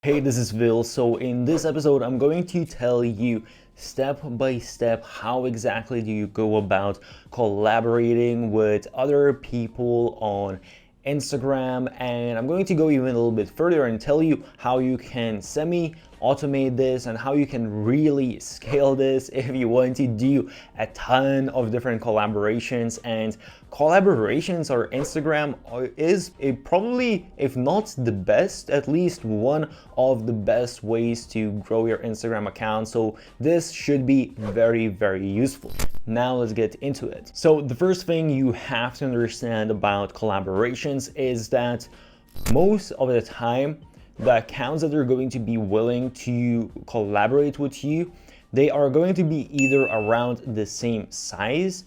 Hey, this is Vil. So in this episode, I'm going to tell you step by step how exactly do you go about collaborating with other people on Instagram, and I'm going to go even a little bit further and tell you how you can semi-automate this and how you can really scale this if you want to do a ton of different collaborations. And collaborations or Instagram is probably, if not the best, at least one of the best ways to grow your Instagram account. So this should be very, very useful. Now let's get into it. So the first thing you have to understand about collaborations is that most of the time, the accounts that are going to be willing to collaborate with you, they are going to be either around the same size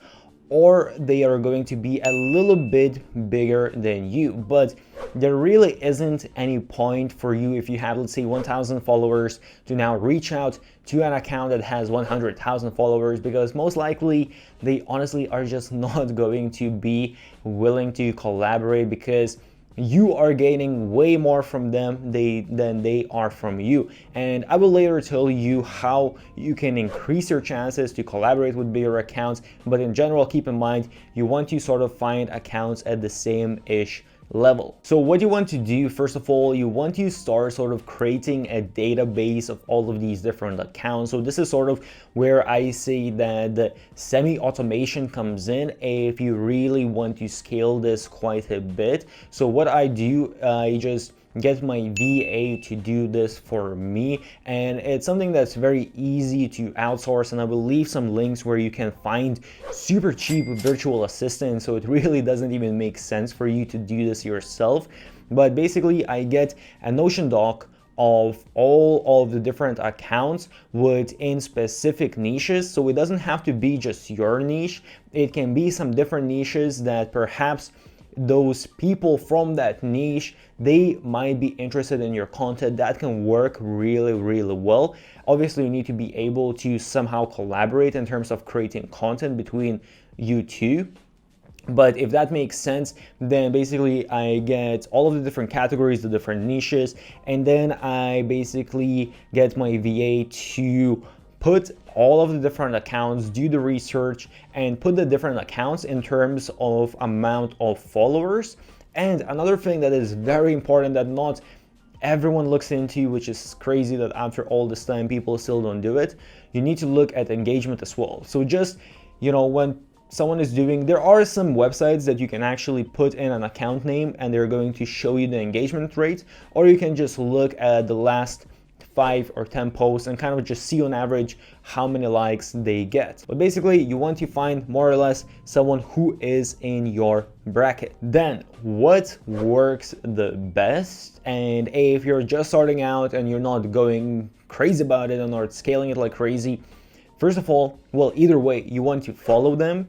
or they are going to be a little bit bigger than you. But there really isn't any point for you, if you have, let's say, 1,000 followers, to now reach out to an account that has 100,000 followers, because most likely they honestly are just not going to be willing to collaborate, because you are gaining way more from them than they are from you. And I will later tell you how you can increase your chances to collaborate with bigger accounts. But in general, keep in mind, you want to sort of find accounts at the same-ish level. So what you want to do, first of all, you want to start sort of creating a database of all of these different accounts. So this is sort of where I say that the semi-automation comes in if you really want to scale this quite a bit. So what I do, I just get my VA to do this for me, and it's something that's very easy to outsource, and I will leave some links where you can find super cheap virtual assistants, so it really doesn't even make sense for you to do this yourself. But basically, I get a Notion doc of all of the different accounts within specific niches. So it doesn't have to be just your niche, it can be some different niches that perhaps those people from that niche, they might be interested in your content. That can work really, really well. Obviously, you need to be able to somehow collaborate in terms of creating content between you two. But if that makes sense, then basically I get all of the different categories, the different niches, and then I basically get my VA to put all of the different accounts, do the research, and put the different accounts in terms of amount of followers. And another thing that is very important that not everyone looks into, which is crazy that after all this time people still don't do it, you need to look at engagement as well. So just, when someone is doing, there are some websites that you can actually put in an account name and they're going to show you the engagement rate, or you can just look at the last 5 or 10 posts and kind of just see on average how many likes they get. But basically, you want to find more or less someone who is in your bracket. Then what works the best, and if you're just starting out and you're not going crazy about it and not scaling it like crazy, first of all, well, either way, you want to follow them,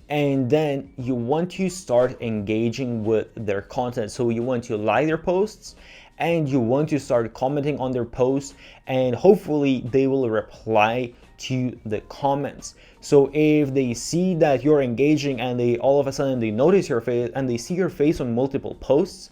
and then you want to start engaging with their content. So you want to like their posts, and you want to start commenting on their posts, and hopefully they will reply to the comments. So if they see that you're engaging and they all of a sudden they notice your face and they see your face on multiple posts,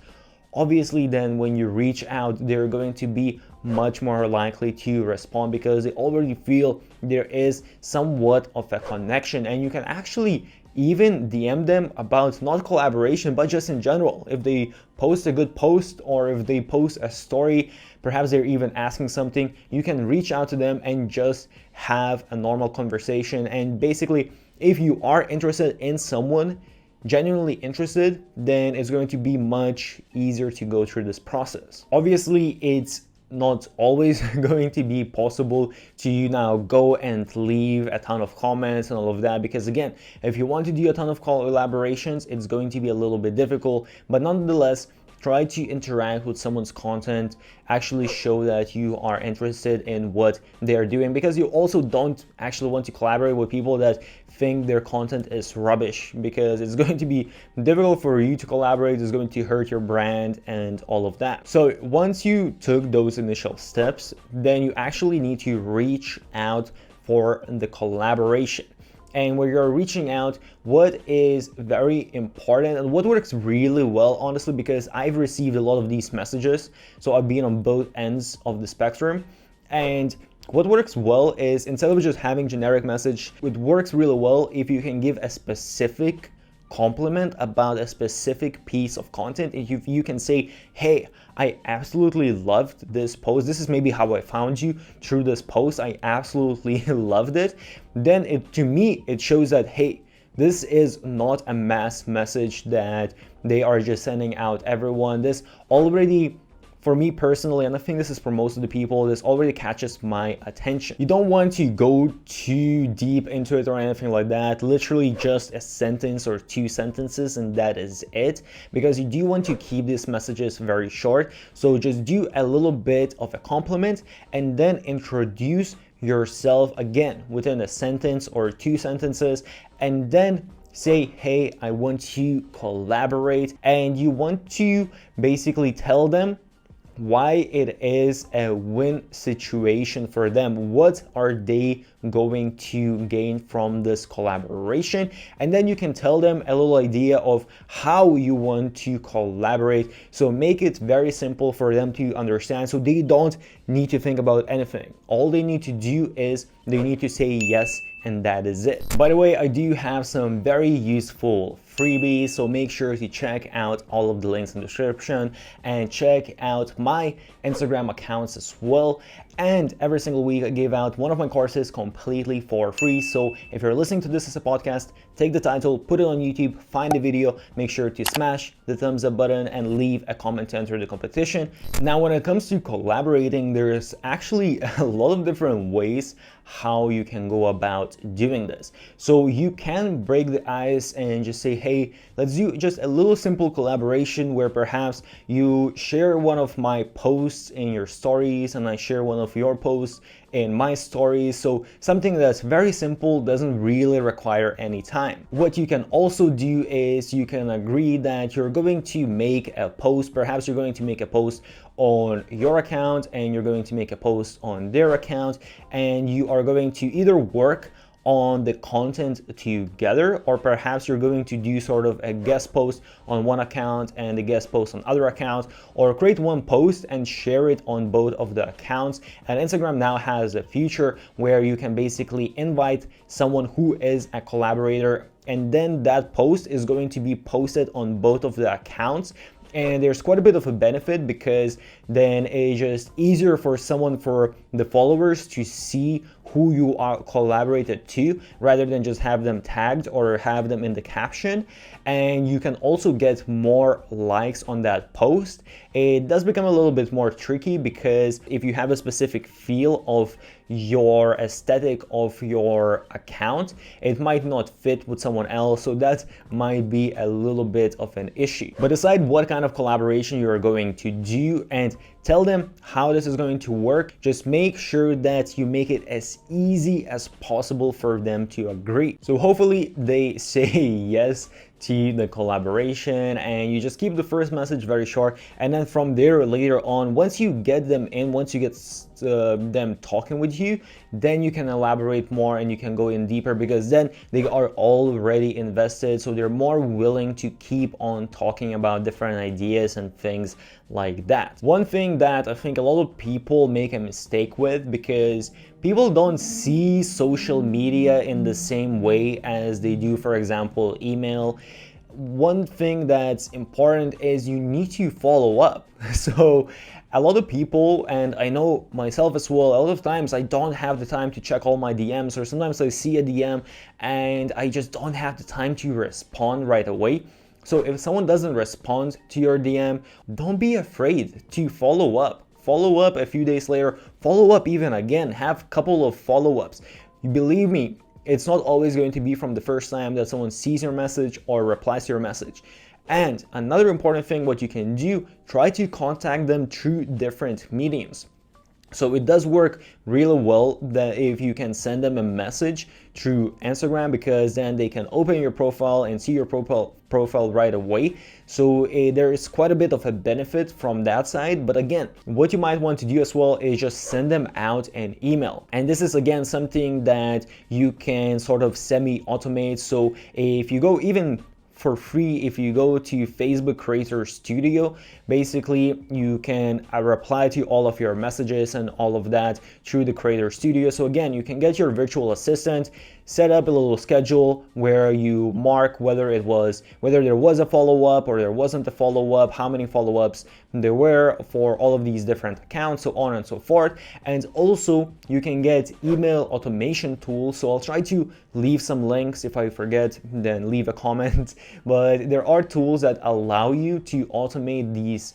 obviously then when you reach out, they're going to be much more likely to respond, because they already feel there is somewhat of a connection. And you can actually even DM them about not collaboration, but just in general. If they post a good post, or if they post a story, perhaps they're even asking something, you can reach out to them and just have a normal conversation. And basically, if you are interested in someone, genuinely interested, then it's going to be much easier to go through this process. Obviously, it's not always going to be possible to now go and leave a ton of comments and all of that, because again, if you want to do a ton of collaborations, it's going to be a little bit difficult. But nonetheless, try to interact with someone's content, actually show that you are interested in what they are doing, because you also don't actually want to collaborate with people that think their content is rubbish, because it's going to be difficult for you to collaborate, it's going to hurt your brand and all of that. So once you took those initial steps, then you actually need to reach out for the collaboration. and where you're reaching out, what is very important and what works really well, honestly, because I've received a lot of these messages, so I've been on both ends of the spectrum. And what works well is, instead of just having generic message, it works really well if you can give a specific compliment about a specific piece of content. If you can say, hey, I absolutely loved this post, this is maybe how I found you, through this post, I absolutely loved it, then to me it shows that, hey, this is not a mass message that they are just sending out everyone. This already, for me personally, and I think this is for most of the people, this already catches my attention. You don't want to go too deep into it or anything like that. Literally just a sentence or 2 sentences and that is it, because you do want to keep these messages very short. So just do a little bit of a compliment and then introduce yourself again within a sentence or 2 sentences, and then say, hey, I want to collaborate, and you want to basically tell them why it is a win situation for them. What are they going to gain from this collaboration? And then you can tell them a little idea of how you want to collaborate. So make it very simple for them to understand, so they don't need to think about anything. All they need to do is they need to say yes, and that is it. By the way, I do have some very useful freebies, so make sure to check out all of the links in the description and check out my Instagram accounts as well. And every single week I give out one of my courses completely for free. So if you're listening to this as a podcast, take the title, put it on YouTube, find the video, make sure to smash the thumbs up button and leave a comment to enter the competition. Now, when it comes to collaborating, there's actually a lot of different ways how you can go about doing this. So you can break the ice and just say, hey, let's do just a little simple collaboration where perhaps you share one of my posts in your stories and I share one of your posts in my stories. So something that's very simple, doesn't really require any time. What you can also do is you can agree that you're going to make a post. Perhaps you're going to make a post on your account and you're going to make a post on their account, and you are going to either work on the content together, or perhaps you're going to do sort of a guest post on one account and a guest post on other accounts, or create one post and share it on both of the accounts. And Instagram now has a feature where you can basically invite someone who is a collaborator, and then that post is going to be posted on both of the accounts. And there's quite a bit of a benefit, because then it's just easier for the followers to see who you are collaborated to, rather than just have them tagged or have them in the caption. And you can also get more likes on that post. It does become a little bit more tricky, because if you have a specific feel of your aesthetic of your account, it might not fit with someone else, so that might be a little bit of an issue. But decide what kind of collaboration you are going to do and tell them how this is going to work. Just make sure that you make it as easy as possible for them to agree. So hopefully they say yes to the collaboration, and you just keep the first message very short, and then from there later on, once you get them in, once you get them talking with you, then you can elaborate more and you can go in deeper, because then they are already invested, so they're more willing to keep on talking about different ideas and things like that. One thing that I think a lot of people make a mistake with, because people don't see social media in the same way as they do, for example, email. One thing that's important is you need to follow up. So a lot of people, and I know myself as well, a lot of times I don't have the time to check all my DMs, or sometimes I see a DM and I just don't have the time to respond right away. So if someone doesn't respond to your DM, don't be afraid to follow up. Follow up a few days later, follow up even again, have a couple of follow-ups. Believe me, it's not always going to be from the first time that someone sees your message or replies to your message. And another important thing, what you can do, try to contact them through different mediums. So it does work really well that if you can send them a message through Instagram, because then they can open your profile and see your profile right away. So there is quite a bit of a benefit from that side. But again, what you might want to do as well is just send them out an email. And this is again something that you can sort of semi-automate. So if you go even for free, if you go to Facebook Creator Studio, basically you can reply to all of your messages and all of that through the Creator Studio. So again, you can get your virtual assistant, set up a little schedule where you mark whether there was a follow-up or there wasn't a follow-up, how many follow-ups there were for all of these different accounts, so on and so forth. And also you can get email automation tools. So I'll try to leave some links. If I forget, then leave a comment. But there are tools that allow you to automate these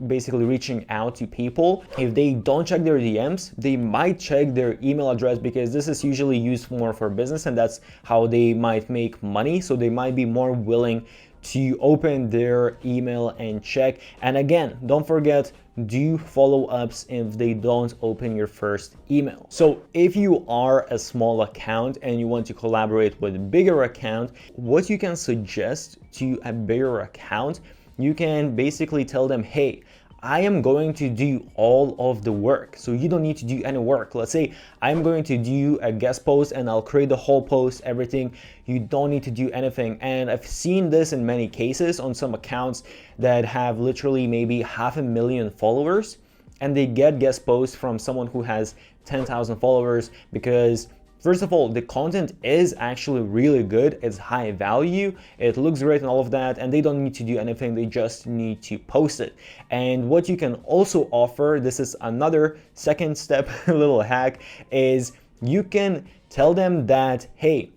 basically reaching out to people. If they don't check their DMs, they might check their email address, because this is usually used more for business and that's how they might make money. So they might be more willing to open their email and check. And again, don't forget, do follow-ups if they don't open your first email. So if you are a small account and you want to collaborate with a bigger account, what you can suggest to a bigger account, you can basically tell them, hey, I am going to do all of the work, so you don't need to do any work. Let's say I'm going to do a guest post and I'll create the whole post, everything. You don't need to do anything. And I've seen this in many cases on some accounts that have literally maybe 500,000 followers, and they get guest posts from someone who has 10,000 followers, because first of all, the content is actually really good, it's high value, it looks great and all of that, and they don't need to do anything, they just need to post it. And what you can also offer, this is another second step, little hack, is you can tell them that, hey,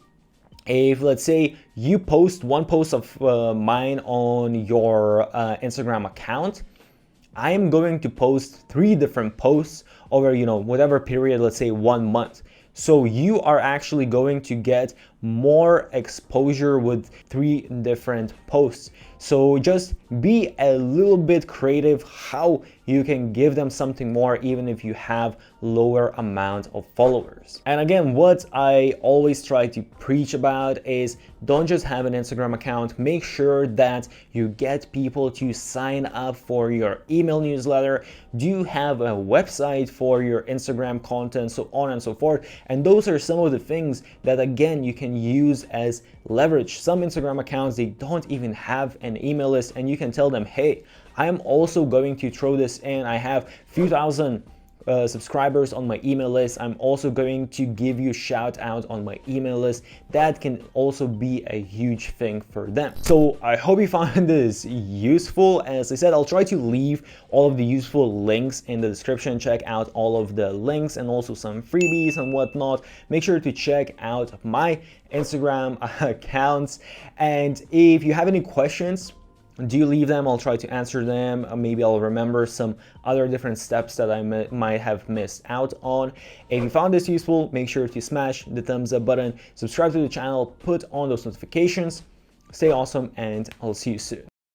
if let's say you post one post of mine on your Instagram account, I am going to post 3 different posts over, whatever period, let's say 1 month. So you are actually going to get more exposure with 3 different posts. So just be a little bit creative how you can give them something more, even if you have lower amount of followers. And again, what I always try to preach about is don't just have an Instagram account, make sure that you get people to sign up for your email newsletter, do have a website for your Instagram content, so on and so forth. And those are some of the things that again you can use as leverage. Some Instagram accounts, they don't even have an email list, and you can tell them, hey, I am also going to throw this in. I have a few thousand subscribers on my email list. I'm also going to give you a shout out on my email list. That can also be a huge thing for them. So I hope you found this useful. As I said, I'll try to leave all of the useful links in the description. Check out all of the links and also some freebies and whatnot. Make sure to check out my Instagram accounts. And if you have any questions, do leave them. I'll try to answer them. Maybe I'll remember some other different steps that I might have missed out on. If you found this useful, make sure to smash the thumbs up button, subscribe to the channel, put on those notifications. Stay awesome, and I'll see you soon.